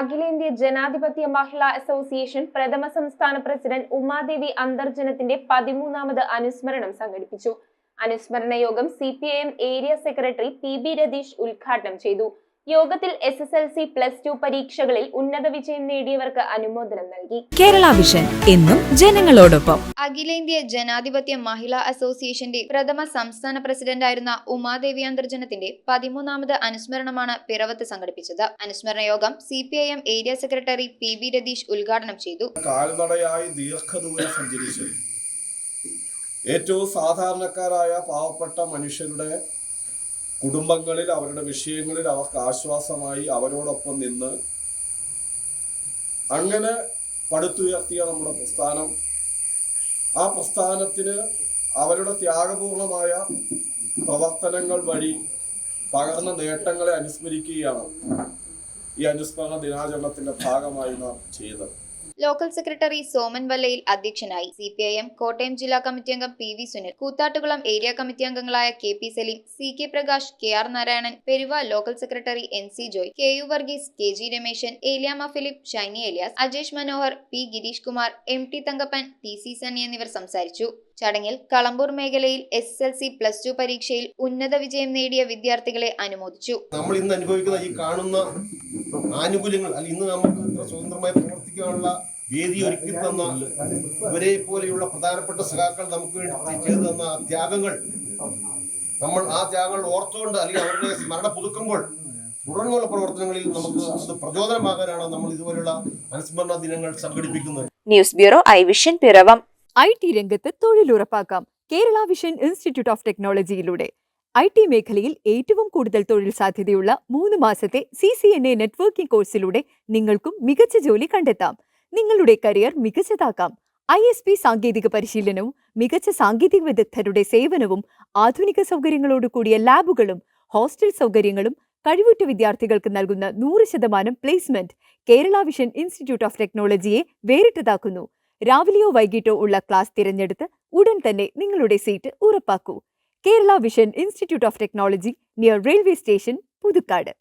അഖിലേന്ത്യാ ജനാധിപത്യ മഹിളാ അസോസിയേഷൻ പ്രഥമ സംസ്ഥാന പ്രസിഡന്റ് ഉമാദേവി അന്തർജനത്തിന്റെ 13ാമത് അനുസ്മരണം സംഘടിപ്പിച്ചു. അനുസ്മരണ യോഗം CPIM area secretary PB Ratheesh ഉദ്ഘാടനം ചെയ്തു. യോഗത്തിൽ SSLC +2 പരീക്ഷകളിൽ ഉന്നത വിജയം നേടിയവർക്ക് അനുമോദനം നൽകി. കേരള വിഷൻ എന്നും ജനങ്ങളോടൊപ്പം. അഖിലേന്ത്യാ ജനാധിപത്യ മഹിളാ അസോസിയേഷന്റെ പ്രഥമ സംസ്ഥാന പ്രസിഡന്റായിരുന്ന ഉമാദേവി അന്തർജനത്തിന്റെ 13ാമത് അനുസ്മരണമാണ് പിറവത്ത് സംഘടിപ്പിച്ചത്. അനുസ്മരണ യോഗം CPIM area secretary PB Ratheesh ഉദ്ഘാടനം ചെയ്തു. കാൽനടയായി ദീർഘദൂരം സഞ്ചരിച്ച് ഏറ്റവും സാധാരണക്കാരായ പാവപ്പെട്ട മനുഷ്യരുടെ കുടുംബങ്ങളിൽ അവരുടെ വിഷയങ്ങളിൽ അവർക്ക് ആശ്വാസമായി അവരോടൊപ്പം നിന്ന് അങ്ങനെ പടുത്തുയർത്തിയ നമ്മുടെ പ്രസ്ഥാനം, ആ പ്രസ്ഥാനത്തിന് അവരുടെ ത്യാഗപൂർണമായ പ്രവർത്തനങ്ങൾ വഴി പകർന്ന നേട്ടങ്ങളെ അനുസ്മരിക്കുകയാണ് ഈ അനുസ്മരണ ദിനാചരണത്തിന്റെ ഭാഗമായി നാം ചെയ്തത്. ലോക്കൽ സെക്രട്ടറി സോമൻ വല്ലയിൽ അധ്യക്ഷനായി. CPIM കോട്ടയം ജില്ലാ കമ്മിറ്റി അംഗം PV Sunil, Koothattukulam area committee അംഗങ്ങളായ KP Saleem, CK Prakash, KR Narayanan, Peruva local secretary NC Joy, KU Varghese, KG Rameshan, Eliyamma Philip, Shiny Elias, Ajesh Manohar, P Girish Kumar, MT Thankappan, TC Sunny എന്നിവർ സംസാരിച്ചു. ചടങ്ങിൽ കളമ്പൂർ മേഖലയിൽ SSLC +2 പരീക്ഷയിൽ ഉന്നത വിജയം നേടിയ വിദ്യാർത്ഥികളെ അനുമോദിച്ചു. നമ്മൾ ഇന്ന് അനുഭവിക്കുന്ന ഈ കാണുന്ന ആനുകൂല്യങ്ങൾ, ഇന്ന് നമുക്ക് സ്വതന്ത്രമായി പ്രവർത്തിക്കാനുള്ള വേദി ഒരുക്കി തന്ന ഇവരെ പോലെയുള്ള പ്രധാനപ്പെട്ട സഖാക്കൾ നമുക്ക് വേണ്ടി ചെയ്തു തന്ന ത്യാഗങ്ങൾ, നമ്മൾ ആ ത്യാഗങ്ങൾ ഓർത്തുകൊണ്ട് അല്ലെങ്കിൽ അവരുടെ സ്മരണ പുതുക്കുമ്പോൾ തുടർന്നുള്ള പ്രവർത്തനങ്ങളിൽ നമുക്ക് അത് പ്രചോദനമാകാനാണ് നമ്മൾ ഇതുപോലുള്ള അനുസ്മരണ ദിനങ്ങൾ സംഘടിപ്പിക്കുന്നത്. News bureau I vision Piravom. IT രംഗത്ത് തൊഴിലുറപ്പാക്കാം കേരള വിഷൻ ഇൻസ്റ്റിറ്റ്യൂട്ട് ഓഫ് ടെക്നോളജിയിലൂടെ. IT മേഖലയിൽ ഏറ്റവും കൂടുതൽ തൊഴിൽ സാധ്യതയുള്ള 3 മാസത്തെ CCNA നെറ്റ്വർക്കിംഗ് കോഴ്സിലൂടെ നിങ്ങൾക്കും മികച്ച ജോലി കണ്ടെത്താം. നിങ്ങളുടെ കരിയർ മികച്ചതാക്കാം. ISP സാങ്കേതിക പരിശീലനവും മികച്ച സാങ്കേതിക വിദഗ്ധരുടെ സേവനവും ആധുനിക സൗകര്യങ്ങളോട് കൂടിയ ലാബുകളും ഹോസ്റ്റൽ സൗകര്യങ്ങളും കഴിവുറ്റ വിദ്യാർത്ഥികൾക്ക് നൽകുന്ന 100% placement Kerala vision institute of ടെക്നോളജിയെ വേറിട്ടതാക്കുന്നു. രാവിലെയോ വൈകിട്ടോ ഉള്ള ക്ലാസ് തിരഞ്ഞെടുത്ത് ഉടൻ തന്നെ നിങ്ങളുടെ സീറ്റ് ഉറപ്പാക്കൂ. Kerala vision institute of technology, near railway station, Puthukkad.